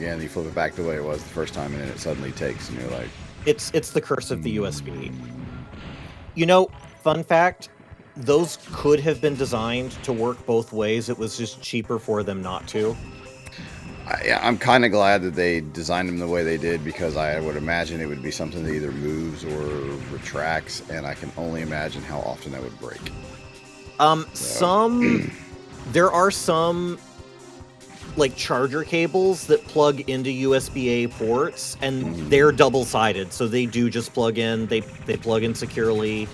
again, you flip it back the way it was the first time, and then it suddenly takes, and you're like... It's the curse of the USB. You know, fun fact, those could have been designed to work both ways. It was just cheaper for them not to. I'm kind of glad that they designed them the way they did, because I would imagine it would be something that either moves or retracts, and I can only imagine how often that would break. There are some like charger cables that plug into USB-A ports, and they're double-sided, so they do just plug in. They plug in securely.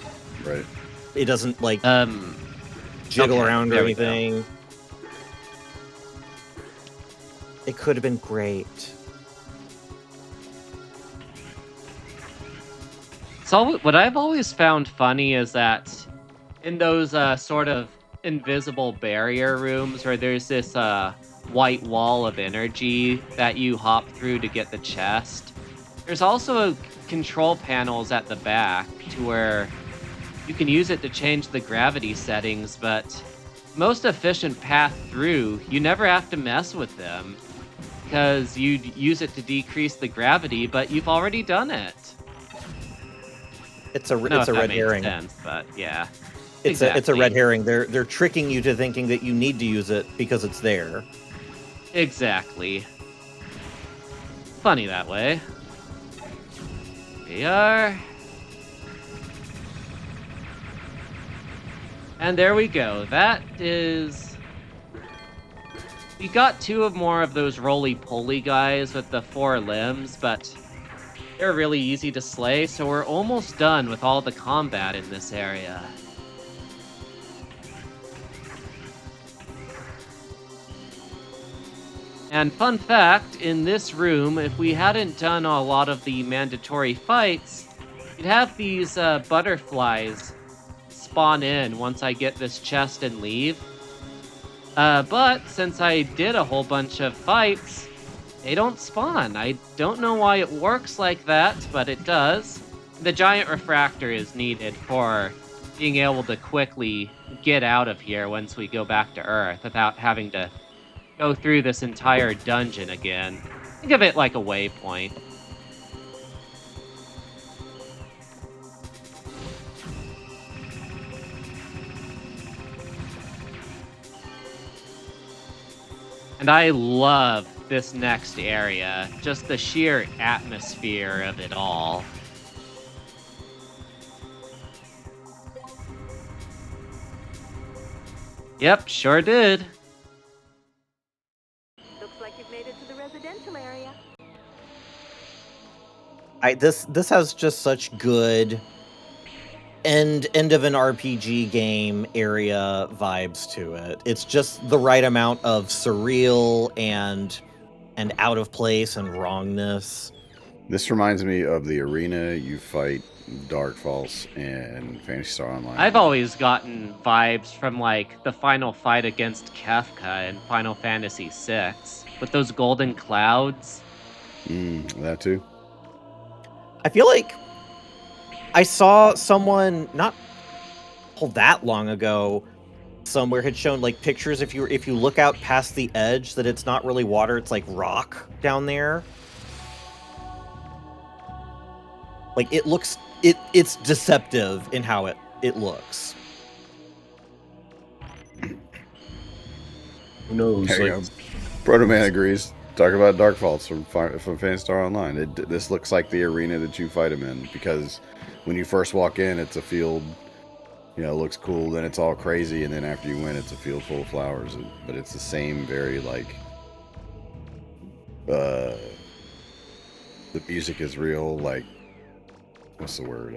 Right. It doesn't like jiggle around or anything. It could have been great. So what I've always found funny is that in those sort of invisible barrier rooms where there's this white wall of energy that you hop through to get the chest, there's also control panels at the back to where you can use it to change the gravity settings, but most efficient path through, you never have to mess with them, because you'd use it to decrease the gravity, but you've already done it. It's a red herring. Sense, but yeah, it's a red herring. They're tricking you to thinking that you need to use it because it's there. Exactly. Funny that way. We are. And there we go. That is... We got two more of those roly-poly guys with the 4 limbs, but they're really easy to slay, so we're almost done with all the combat in this area. And fun fact, in this room, if we hadn't done a lot of the mandatory fights, you'd have these butterflies spawn in once I get this chest and leave. But since I did a whole bunch of fights, they don't spawn. I don't know why it works like that, but it does. The giant refractor is needed for being able to quickly get out of here once we go back to Earth without having to go through this entire dungeon again. Think of it like a waypoint. And I love this next area, just the sheer atmosphere of it all. Yep, sure did. Looks like you've made it to the residential area. This has just such good end of an RPG game area vibes to it. It's just the right amount of surreal and out of place and wrongness. This reminds me of the arena you fight Dark Falls and Phantasy Star Online. I've always gotten vibes from like the final fight against Kefka in Final Fantasy VI with those golden clouds. That too. I feel like I saw someone not that long ago somewhere had shown like pictures if you look out past the edge that it's not really water, it's like rock down there. Like it looks it's deceptive in how it looks. Who knows? Like, Proto-Man agrees. Talk about Dark Falls from Phantasy Star Online. This looks like the arena that you fight him in, because when you first walk in, it's a field, you know, it looks cool, then it's all crazy, and then after you win, it's a field full of flowers. But it's the same very, like, the music is real, like, what's the word?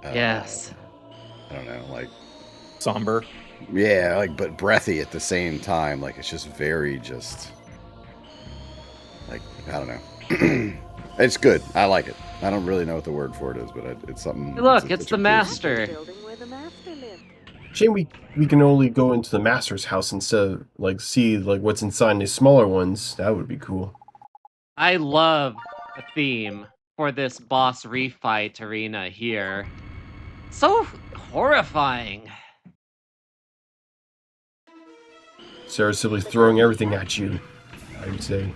Yes. I don't know, like... Somber. Yeah, like, but breathy at the same time. Like, it's just very like, I don't know. It's good. I like it. I don't really know what the word for it is, but it's something... Look, it's the master. shame we can only go into the master's house instead of, like, see, like, what's inside these smaller ones. That would be cool. I love the theme for this boss refight arena here. So horrifying. Sarah's simply throwing everything at you. I would say.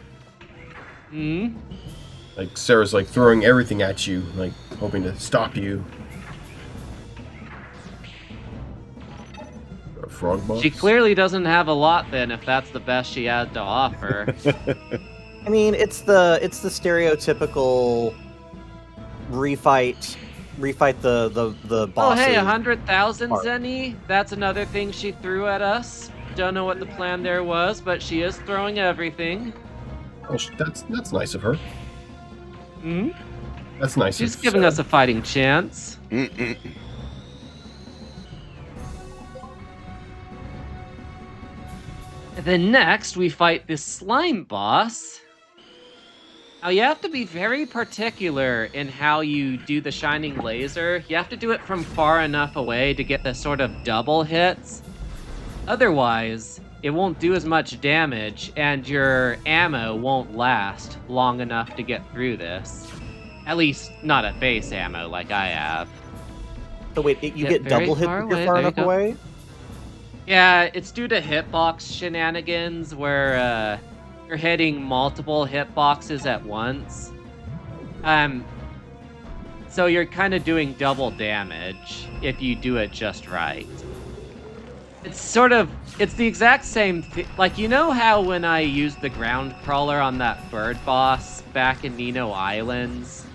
Hmm? Like, Sarah's, like, throwing everything at you, like, hoping to stop you. A frog box? She clearly doesn't have a lot then, if that's the best she had to offer. I mean, it's the stereotypical refight the Oh, bosses. hey, 100,000 part. zenny? That's another thing she threw at us. Don't know what the plan there was, but she is throwing everything. Oh, that's nice of her. Hmm? That's nice She's of giving Sarah. us a fighting chance. Mm-mm. And then next, we fight this slime boss. Now, you have to be very particular in how you do the shining laser. You have to do it from far enough away to get the sort of double hits. Otherwise, it won't do as much damage, and your ammo won't last long enough to get through this. At least, not at base ammo like I have. So wait, you Get get very double hit far if you're away, far there you enough go. away? Yeah, it's due to hitbox shenanigans where you're hitting multiple hitboxes at once. So you're kind of doing double damage if you do it just right. It's the exact same thing. Like, you know how when I used the ground crawler on that bird boss back in Nino Islands?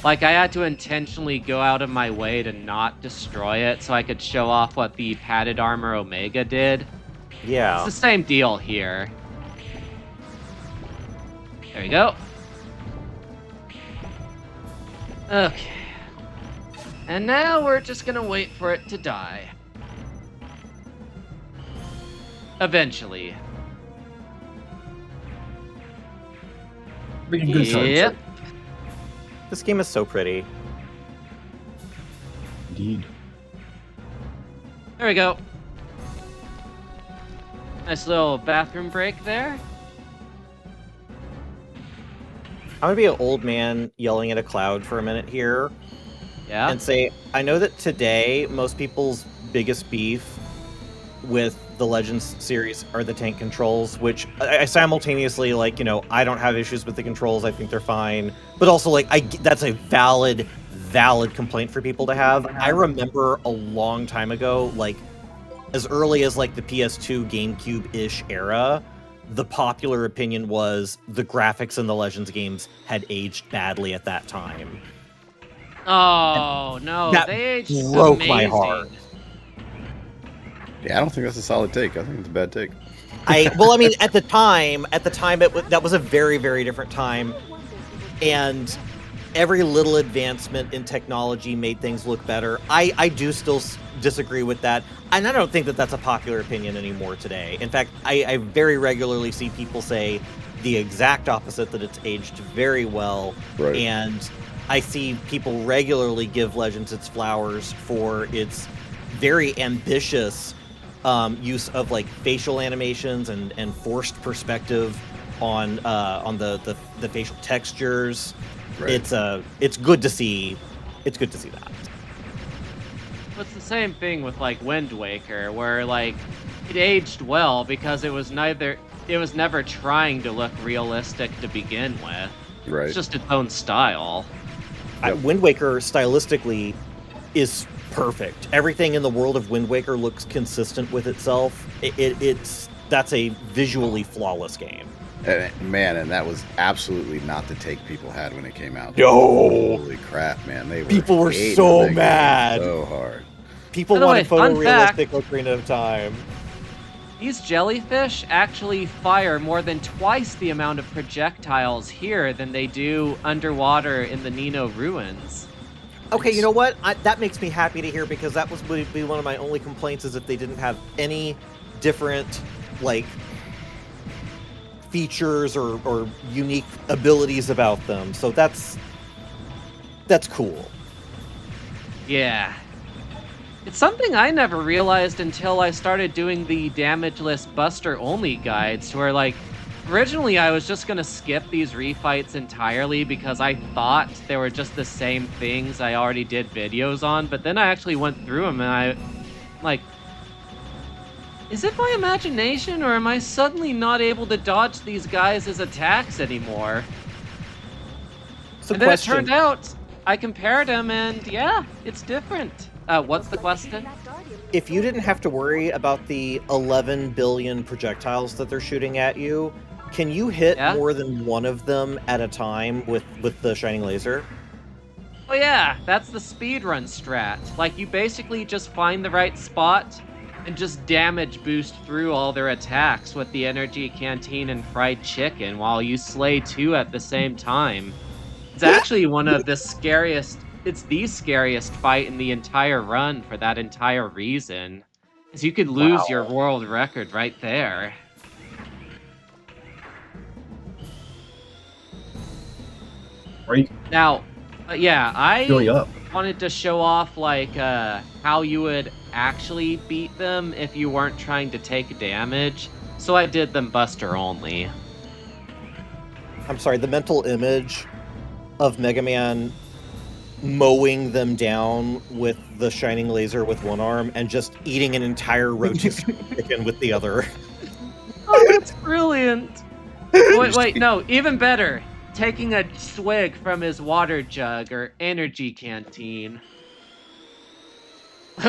Like, I had to intentionally go out of my way to not destroy it so I could show off what the padded armor Omega did. It's Yeah. the same deal here. There we go. Okay. And now we're just gonna wait for it to die. Eventually. Making good times. Yep. This game is so pretty. Indeed. There we go. Nice little bathroom break there. I'm gonna be an old man yelling at a cloud for a minute here Yeah. and say, I know that today most people's biggest beef with the Legends series are the tank controls, which I simultaneously, like, you know, I don't have issues with the controls. I think they're fine. But also, like, that's a valid complaint for people to have. I remember a long time ago, like, as early as, like, the PS2 GameCube-ish era, the popular opinion was the graphics in the Legends games had aged badly at that time. Oh, no. That They aged broke amazing. my heart. Yeah, I don't think that's a solid take. I think it's a bad take. Well, I mean, at the time, that was a very, very different time, and every little advancement in technology made things look better. I do still disagree with that, and I don't think that that's a popular opinion anymore today. In fact, I very regularly see people say the exact opposite, that it's aged very well, Right. and I see people regularly give Legends its flowers for its very ambitious use of, like, facial animations and forced perspective on the facial textures. Right. It's good to see. It's good to see that. It's the same thing with, like, Wind Waker, where, like, it aged well because it was never trying to look realistic to begin with. Right. It's just its own style. Yep. Wind Waker stylistically is perfect. Everything in the world of Wind Waker looks consistent with itself. That's a visually flawless game. And that was absolutely not the take people had when it came out. No! Holy crap, man! People were hating so that game mad. so hard. People By the wanted way, fun photorealistic Ocarina of Time. These jellyfish actually fire more than twice the amount of projectiles here than they do underwater in the Nino ruins. Okay, you know what? That makes me happy to hear, because that would be one of my only complaints, is if they didn't have any different, like, features or unique abilities about them. So that's cool. Yeah. It's something I never realized until I started doing the damageless buster only guides, where, like, originally I was just gonna skip these refights entirely because I thought they were just the same things I already did videos on, but then I actually went through them and Is it my imagination, or am I suddenly not able to dodge these guys' attacks anymore? So, And then it question: turned out, I compared them, and yeah, it's different. What's the question? if you didn't have to worry about the 11 billion projectiles that they're shooting at you, can you hit Yeah? more than one of them at a time with the shining laser? Oh yeah, that's the speedrun strat. Like, you basically just find the right spot and just damage boost through all their attacks with the energy canteen and fried chicken while you slay 2 at the same time. It's actually one of the scariest, it's the scariest fight in the entire run for that entire reason. Because you could lose your Wow. world record right there. Right? Now, yeah, Going I up. wanted to show off, like, how you would actually beat them if you weren't trying to take damage, so I did them Buster only. I'm sorry, the mental image of Mega Man mowing them down with the shining laser with one arm and just eating an entire rotisserie chicken with the other. Oh, that's brilliant! Wait, no, even better. Taking a swig from his water jug or energy canteen.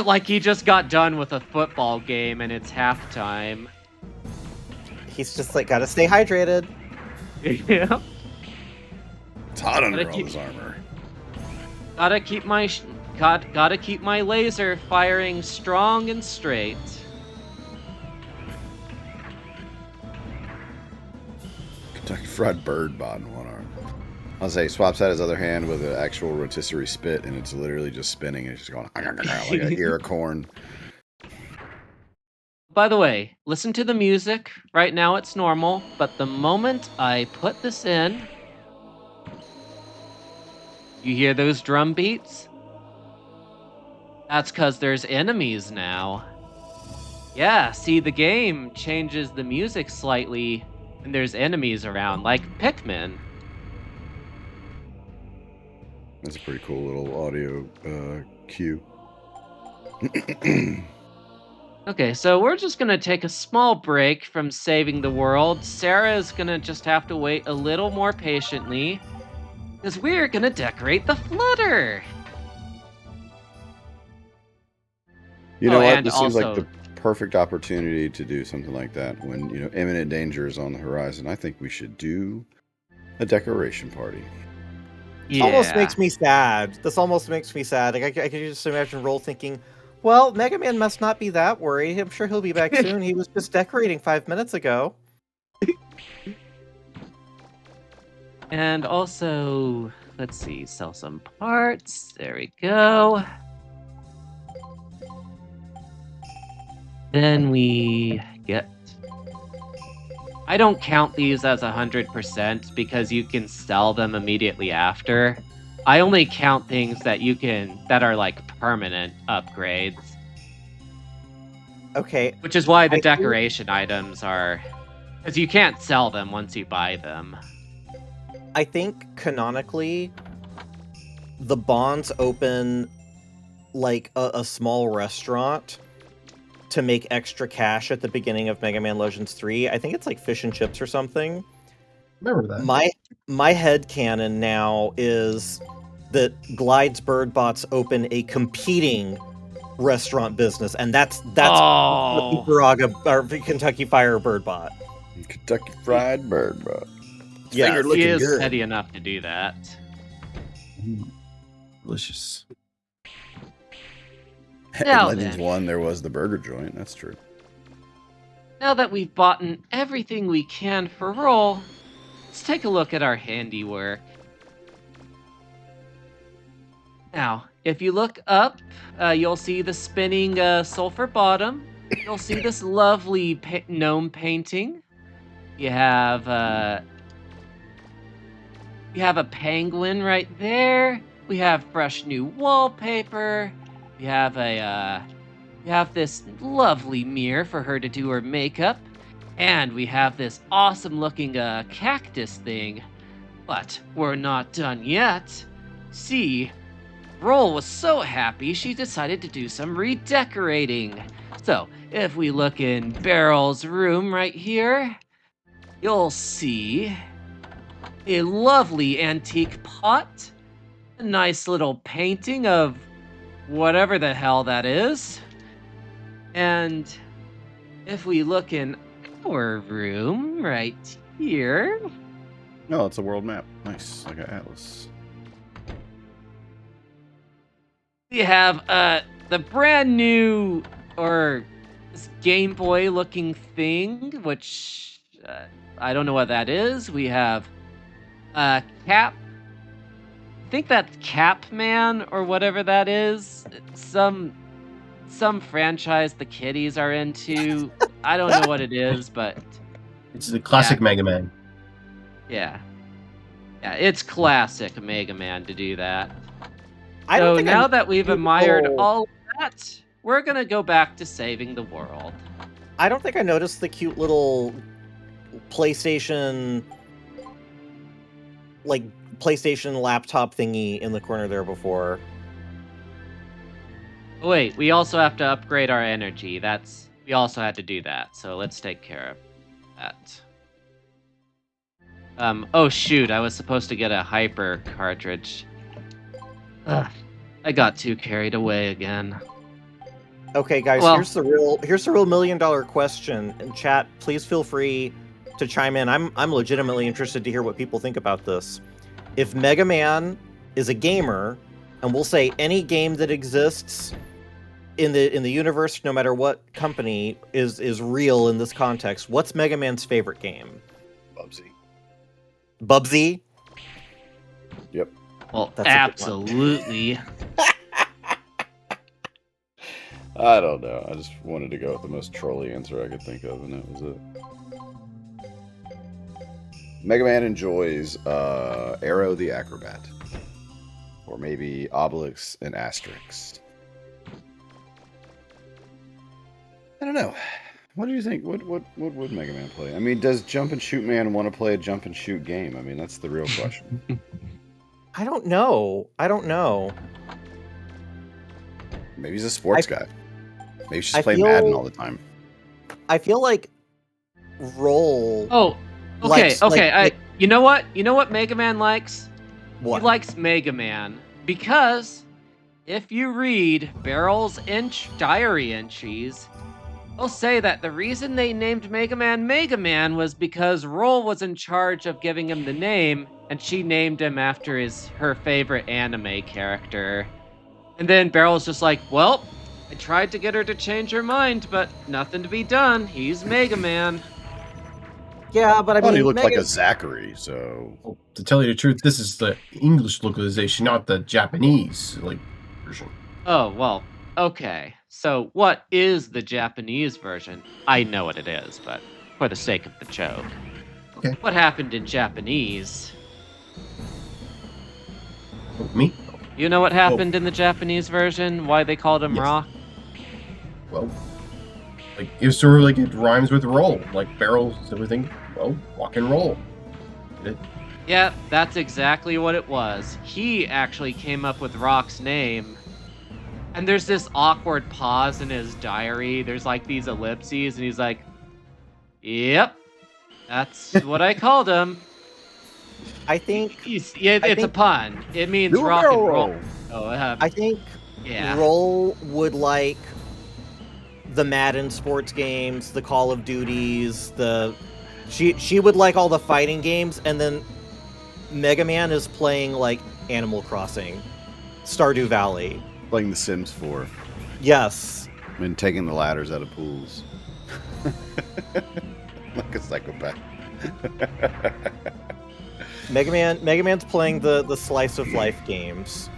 Like he just got done with a football game and it's halftime. He's just like, gotta stay hydrated. Yeah. It's hot under Gotta all keep- this armor. Gotta keep my gotta keep my laser firing strong and straight. Kentucky Fried Bird bot in one arm. I'll say swaps out his other hand with an actual rotisserie spit, and it's literally just spinning. And it's just going like a ear of corn. By the way, listen to the music. Right now it's normal, but the moment I put this in, you hear those drum beats? That's because there's enemies now. Yeah, see, the game changes the music slightly and there's enemies around, like Pikmin. That's a pretty cool little audio cue. Okay, so we're just gonna take a small break from saving the world. Sarah's gonna just have to wait a little more patiently, because we're gonna decorate the flutter. You know Oh, what? and This seems like also, the perfect opportunity to do something like that when, imminent danger is on the horizon. I think we should do a decoration party. yeah. Almost makes me sad. This almost makes me sad. Like, I can just imagine Roll thinking, well, Mega Man must not be that worried. I'm sure he'll be back soon. He was just decorating 5 minutes ago. And also, let's see, sell some parts. There we go. Then we get... I don't count these as 100% because you can sell them immediately after. I only count things that are like permanent upgrades. Okay, Which is why the I think- decoration items are... Because you can't sell them once you buy them. I think canonically, the bonds open like a small restaurant to make extra cash at the beginning of Mega Man Legends 3. I think it's like fish and chips or something. Remember that. My headcanon now is that Glide's Bird Bots open a competing restaurant business, and that's Oh. Kentucky Fire Bird Bot. Kentucky Fried Bird bot. Yeah, Finger He looking is good. petty enough to do that. Delicious. Now In Legends then. 1, there was the burger joint. That's true. Now that we've bought everything we can for Roll, let's take a look at our handiwork. Now, if you look up, you'll see the spinning sulfur bottom. You'll see this lovely gnome painting. You have a penguin right there. We have fresh new wallpaper. We have this lovely mirror for her to do her makeup. And we have this awesome looking cactus thing. But we're not done yet. See, Roll was so happy she decided to do some redecorating. So, if we look in Barrel's room right here, you'll see a lovely antique pot, a nice little painting of whatever the hell that is. And if we look in our room right here, No, it's a world map. Nice, like an atlas. we have the brand new, or this Game Boy looking thing, which I don't know what that is. We have Cap. I think that's Cap Man or whatever that is. Some franchise the kiddies are into. I don't know what it is, but It's the classic Mega Man. yeah, it's classic Mega Man to do that. I don't So think now I'm that we've admired people- all of that, we're gonna go back to saving the world. I don't think I noticed the cute little PlayStation laptop thingy in the corner there before. Oh, wait, we also have to upgrade our energy. We also had to do that, so let's take care of that. Oh shoot, I was supposed to get a hyper cartridge. Ugh, I got too carried away again. Okay, guys, Well- here's the real $1 million question. In chat, please feel free to chime in. I'm legitimately interested to hear what people think about this. If Mega Man is a gamer, and we'll say any game that exists in the universe, no matter what company, is real in this context, what's Mega Man's favorite game? Bubsy. Bubsy? Yep. Well, That's a good one. absolutely. I don't know. I just wanted to go with the most trolly answer I could think of, and that was it. Mega Man enjoys Arrow the Acrobat. Or maybe Obelix and Asterix. I don't know. What do you think? What would Mega Man play? I mean, does Jump and Shoot Man want to play a jump and shoot game? I mean, that's the real question. I don't know. Maybe he's a sports guy. Maybe he's just I playing feel- Madden all the time. I feel like Roll. Oh, okay, likes- okay. like- You know what? You know what Mega Man likes? What? He likes Mega Man because if you read Barrel's diary entries, they'll say that the reason they named Mega Man was because Roll was in charge of giving him the name, and she named him after her favorite anime character. And then Barrel's just like, well, I tried to get her to change her mind, but nothing to be done. He's Mega Man. Yeah, but I I thought mean, he looked like Mega- a Zachary, so... Well, to tell you the truth, this is the English localization, not the Japanese version. Oh, well, okay. So what is the Japanese version? I know what it is, but for the sake of the joke. Okay. What happened in Japanese? Oh, me? You know what happened in the Japanese version? Why they called him Yes. Rock? Well, like, it's sort of like it rhymes with roll. Like, barrels, everything. Well, rock and roll. Get it? Yeah, that's exactly what it was. He actually came up with Rock's name. And there's this awkward pause in his diary. There's like these ellipses, and he's like, yep, that's what I called him. I think It's I a think- pun. It means Do a rock barrel and roll. roll. Oh, I think yeah. Roll would like the Madden sports games, the Call of Duties, she would like all the fighting games, and then Mega Man is playing like Animal Crossing, Stardew Valley. Playing The Sims 4. Yes. And taking the ladders out of pools. Like a psychopath. Mega Man's playing the slice of life games.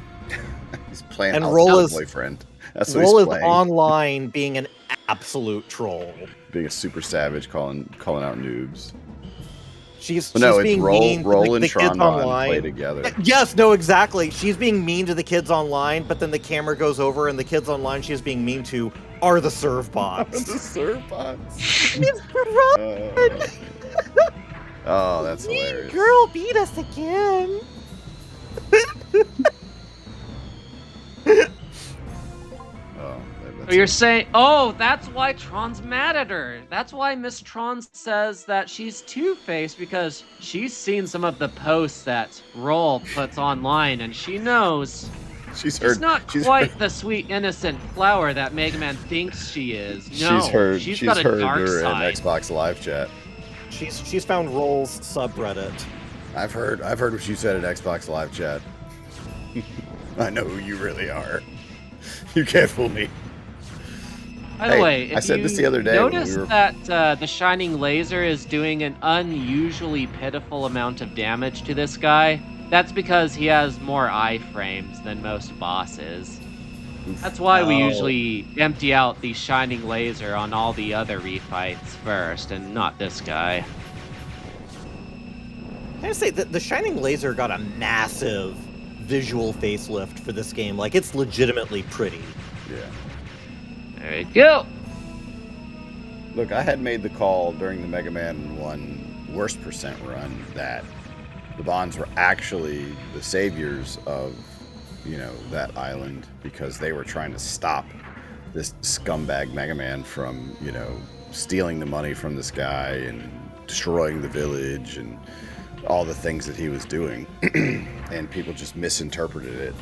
He's playing And Al's Roll is- boyfriend. That's what Roll he's is playing. online being an absolute troll. Being a super savage, calling out noobs. She's But no, it's being Roll mean to and the kids Trondon online. play together. Yes, no, exactly. She's being mean to the kids online, but then the camera goes over and the kids online she's being mean to are the serve bots. The serve bots. Mr. Oh, that's hilarious. Girl beat us again. Oh, Oh, you're saying, oh, that's why Tron's mad at her. That's why Miss Tron says that she's two-faced, because she's seen some of the posts that Roll puts online, and she knows She's she's heard. not She's heard. quite the sweet, innocent flower that Mega Man thinks she is. She's No, heard. she's She's got a heard dark her in side. Xbox Live chat. She's found Roll's subreddit. I've heard what you said in Xbox Live chat. I know who you really are. You can't fool me. By the Hey, way, if I said you this the other day when we notice were- that the Shining Laser is doing an unusually pitiful amount of damage to this guy, that's because he has more iframes than most bosses. That's why we Oh. usually empty out the Shining Laser on all the other refights first, and not this guy. I gotta say, the Shining Laser got a massive visual facelift for this game. Like, it's legitimately pretty. Yeah. There you go. Look, I had made the call during the Mega Man 1 worst percent run that the Bonds were actually the saviors of, that island, because they were trying to stop this scumbag Mega Man from, stealing the money from this guy and destroying the village and all the things that he was doing. And people just misinterpreted it,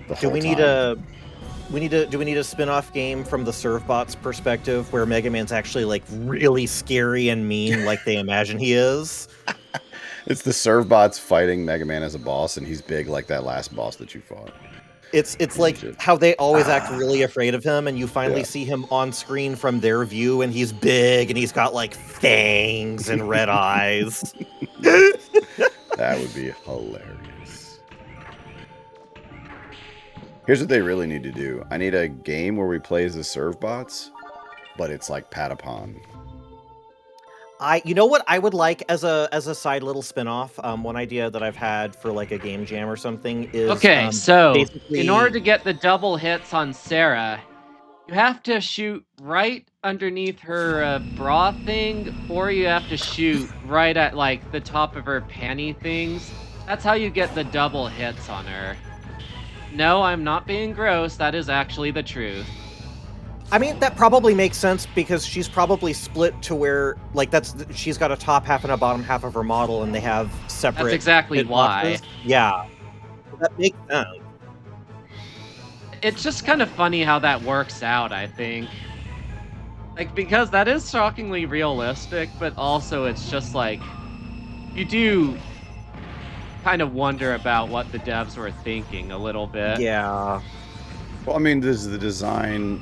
the Do whole we need time. do we need a spin-off game from the Servbot's perspective where Mega Man's actually like really scary and mean like they imagine he is? It's the Servbots fighting Mega Man as a boss, and he's big like that last boss that you fought. It's like Legit. how they always act really afraid of him, and you finally Yeah. see him on screen from their view, and he's big, and he's got like fangs and red eyes. That would be hilarious. Here's what they really need to do. I need a game where we play as the Servbots, but it's like Patapon. You know what I would like as a side little spin-off? One idea that I've had for like a game jam or something is Okay, so basically in order to get the double hits on Sarah, you have to shoot right underneath her bra thing, or you have to shoot right at like the top of her panty things. That's how you get the double hits on her. No, I'm not being gross. That is actually the truth. I mean, that probably makes sense because she's probably split to where, like, she's got a top half and a bottom half of her model, and they have separate. That's exactly why. hitboxes. Yeah, that makes sense. It's just kind of funny how that works out, I think. Like, because that is shockingly realistic, but also it's just like, you do kind of wonder about what the devs were thinking a little bit. Yeah. Well, I mean, does the design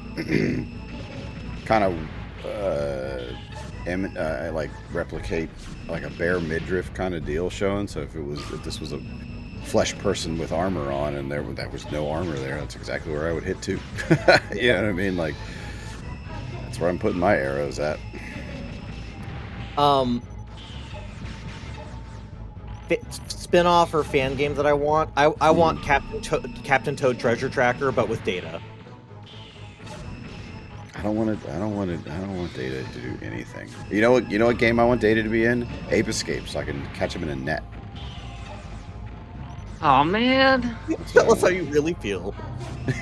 kind of like replicate like a bare midriff kind of deal showing? So if this was a flesh person with armor on, and there was no armor there, that's exactly where I would hit too. You know what I mean? Like, that's where I'm putting my arrows at. Spin-off or fan game that I want. I want Captain Toad Treasure Tracker, but with Data. I don't want Data to do anything. You know what game I want Data to be in? Ape Escape, so I can catch him in a net. Oh man. Tell us how you really feel. I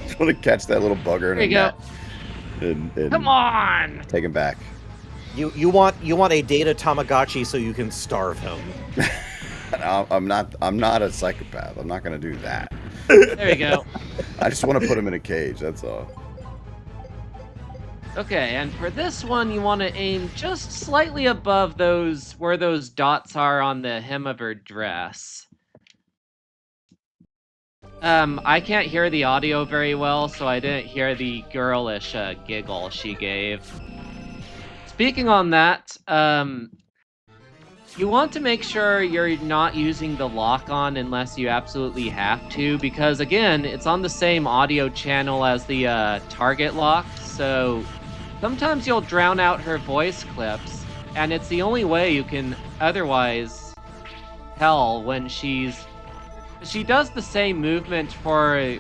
just want to catch that little bugger in There a you go. net. And Come on. take him back. You want a Data Tamagotchi so you can starve him. I'm not a psychopath. I'm not going to do that. There you go. I just want to put him in a cage. That's all. Okay, and for this one, you want to aim just slightly above where those dots are on the hem of her dress. I can't hear the audio very well, so I didn't hear the girlish giggle she gave. Speaking on that, you want to make sure you're not using the lock-on unless you absolutely have to, because again, it's on the same audio channel as the target lock, so sometimes you'll drown out her voice clips, and it's the only way you can otherwise tell when she does the same movement for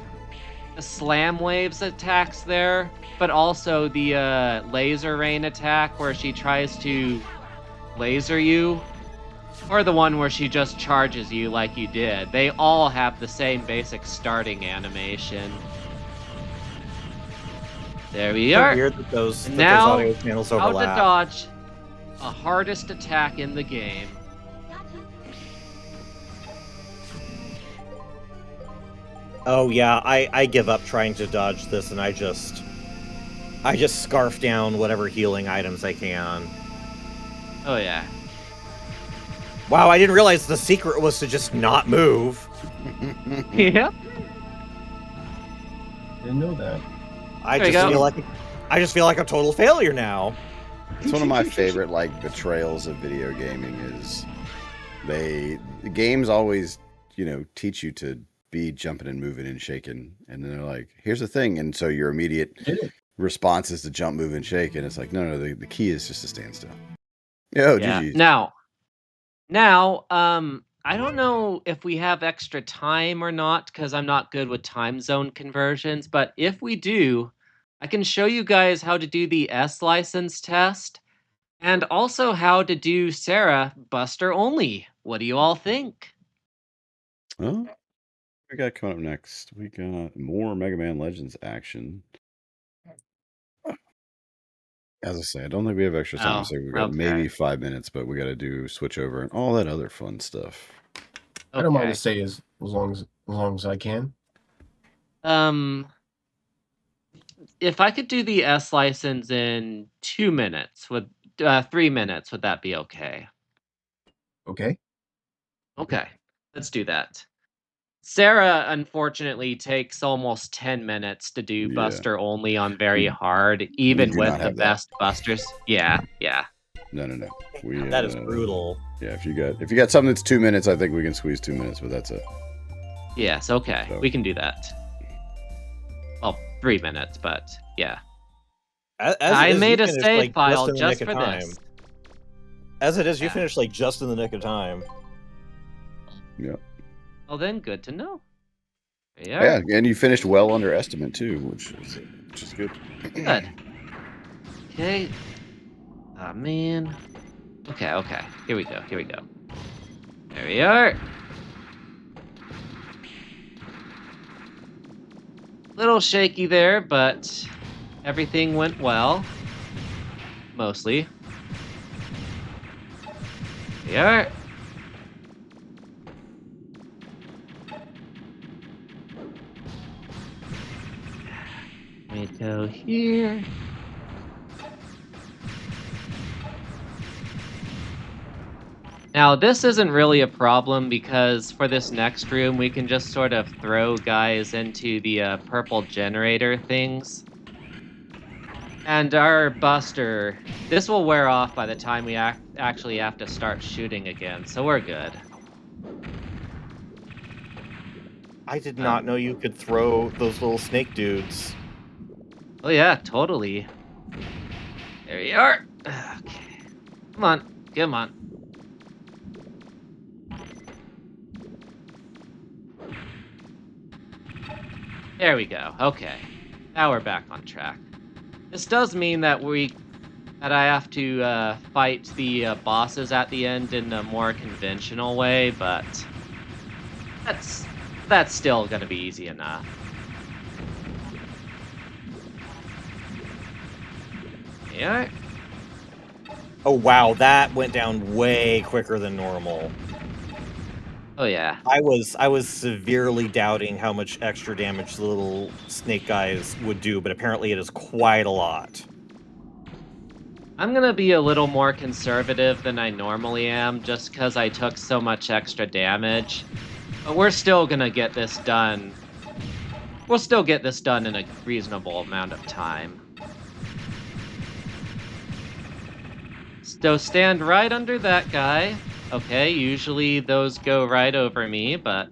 the Slam Waves attacks there, but also the Laser Rain attack where she tries to laser you. Or the one where she just charges you like you did. They all have the same basic starting animation. There we So are. weird that those And that those now, audio channels how to overlap. dodge a hardest attack in the game. Oh yeah, I give up trying to dodge this, and I just scarf down whatever healing items I can. Oh yeah. Wow, I didn't realize the secret was to just not move. Yep. Didn't know that. I There you just go. feel like a total failure now. It's one of my favorite like betrayals of video gaming is the games always, teach you to be jumping and moving and shaking, and then they're like, here's the thing, and so your immediate Did it? response is to jump, move, and shake, and it's like, no, the key is just to stand still. Yo, Yeah. GG's. Now, I don't know if we have extra time or not because I'm not good with time zone conversions, but if we do, I can show you guys how to do the S license test and also how to do Sarah Buster only. What do you all think? Well, we got coming up next. We got more Mega Man Legends action. As I say, I don't think we have extra time, Oh, so we've got okay. maybe 5 minutes, but we got to do switch over and all that other fun stuff. I don't mind Okay. to stay as long as I can. If I could do the S license in 2 minutes, would 3 minutes, would that be okay? Okay. Okay, let's do that. Sarah, unfortunately, takes almost 10 minutes to do Yeah. Buster only on very We- hard, even do with not the have that. best Busters. Yeah. No. We That is brutal. Yeah, if you got something that's 2 minutes, I think we can squeeze 2 minutes, but that's it. Yes, okay. So- We can do that. Well, 3 minutes, but yeah. As I it is, made you a finished, save like, file in the just nick of for time. this. As it is, you Yeah. finished like just in the nick of time. Yeah. Well, then, good to know. Yeah, and you finished well under estimate too, which is good. Good. Okay. Oh, man. Okay. Here we go. There we are. Little shaky there, but everything went well. Mostly. There we are. Let me go here. Now, this isn't really a problem because for this next room, we can just sort of throw guys into the purple generator things. And our Buster, this will wear off by the time we actually have to start shooting again, so we're good. I did not know you could throw those little snake dudes. Oh yeah, totally. There you are. Okay. Come on. There we go. Okay. Now we're back on track. This does mean that I have to fight the bosses at the end in a more conventional way, but that's still gonna be easy enough. Yeah. Oh wow, that went down way quicker than normal. Oh yeah. I was severely doubting how much extra damage the little snake guys would do, but apparently it is quite a lot. I'm gonna be a little more conservative than I normally am, just because I took so much extra damage. But we're still gonna get this done. We'll still get this done in a reasonable amount of time. So stand right under that guy. Okay, usually those go right over me, but...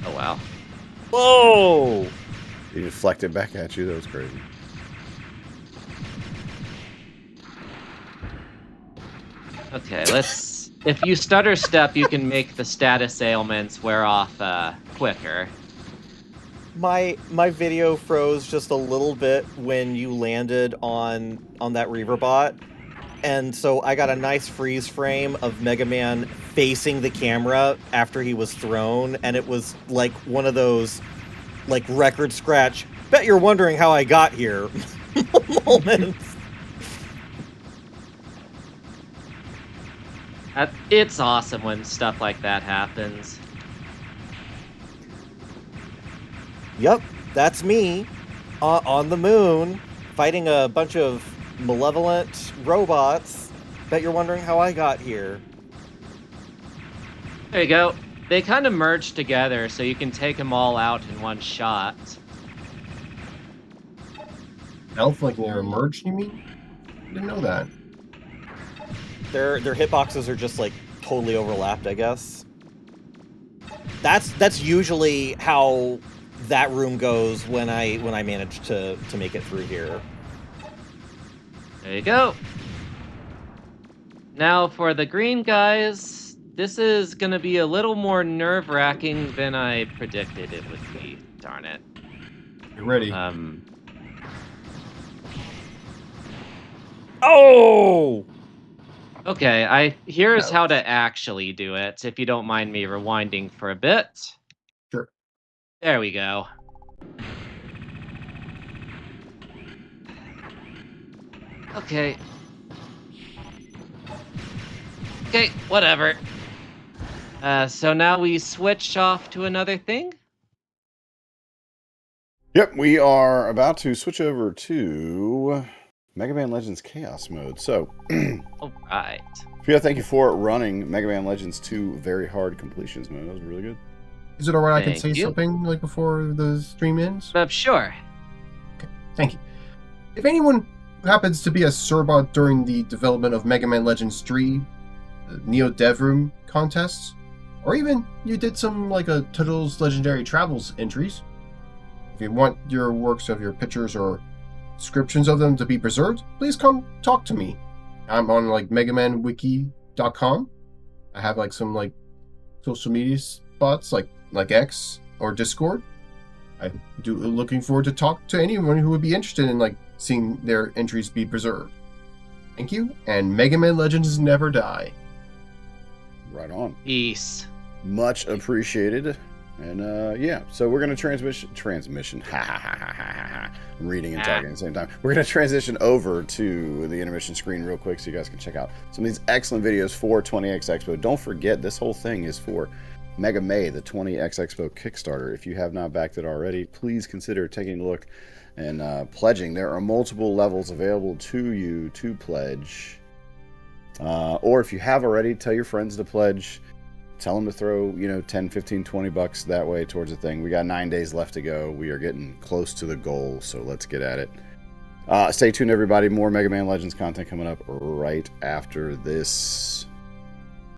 Oh well. Whoa! He deflected back at you. That was crazy. Okay, let's... If you stutter step, you can make the status ailments wear off quicker. My video froze just a little bit when you landed on that Reaver bot. And so I got a nice freeze frame of Mega Man facing the camera after he was thrown, and it was like one of those like record scratch, bet you're wondering how I got here moments. It's awesome when stuff like that happens. Yep, that's me on the moon fighting a bunch of malevolent robots. Bet you're wondering how I got here. There you go. They kind of merge together, so you can take them all out in one shot. Elf like they're merged, you mean? Didn't know that. Their hitboxes are just like totally overlapped, I guess. That's usually how that room goes when I manage to make it through here. There you go. Now for the green guys, this is gonna be a little more nerve-wracking than I predicted it would be. Darn it. You're ready. Oh! Okay, here's Ouch. how to actually do it, if you don't mind me rewinding for a bit. Sure. There we go. Okay. Okay, whatever. So now we switch off to another thing? Yep, we are about to switch over to Mega Man Legends Chaos Mode. So, Alright. Pia, thank you for running Mega Man Legends 2 Very Hard Completions Mode. That was really good. Is it alright I can Thank say you. something like before the stream ends? Sure. Okay, thank you. If anyone happens to be a Serbot during the development of Mega Man Legends 3, the Neo Dev Room contests, or even you did some like a Turtles Legendary Travels entries, if you want your works of your pictures or descriptions of them to be preserved, please come talk to me. I'm on like megamanwiki.com. I have like some like social media spots like X or Discord. I do looking forward to talk to anyone who would be interested in like seeing their entries be preserved. Thank you, and Mega Man Legends never die. Right on. Peace. Much appreciated. And yeah, so we're going to transmission. Ha ha ha ha ha ha. I'm reading and talking at the same time. We're going to transition over to the intermission screen real quick so you guys can check out some of these excellent videos for 20X Expo. Don't forget, this whole thing is for Mega May, the 20X Expo Kickstarter. If you have not backed it already, please consider taking a look and pledging. There are multiple levels available to you to pledge. Or if you have already, tell your friends to pledge. Tell them to throw, 10, 15, 20 bucks that way towards the thing. We got 9 days left to go. We are getting close to the goal, so let's get at it. Stay tuned, everybody. More Mega Man Legends content coming up right after this.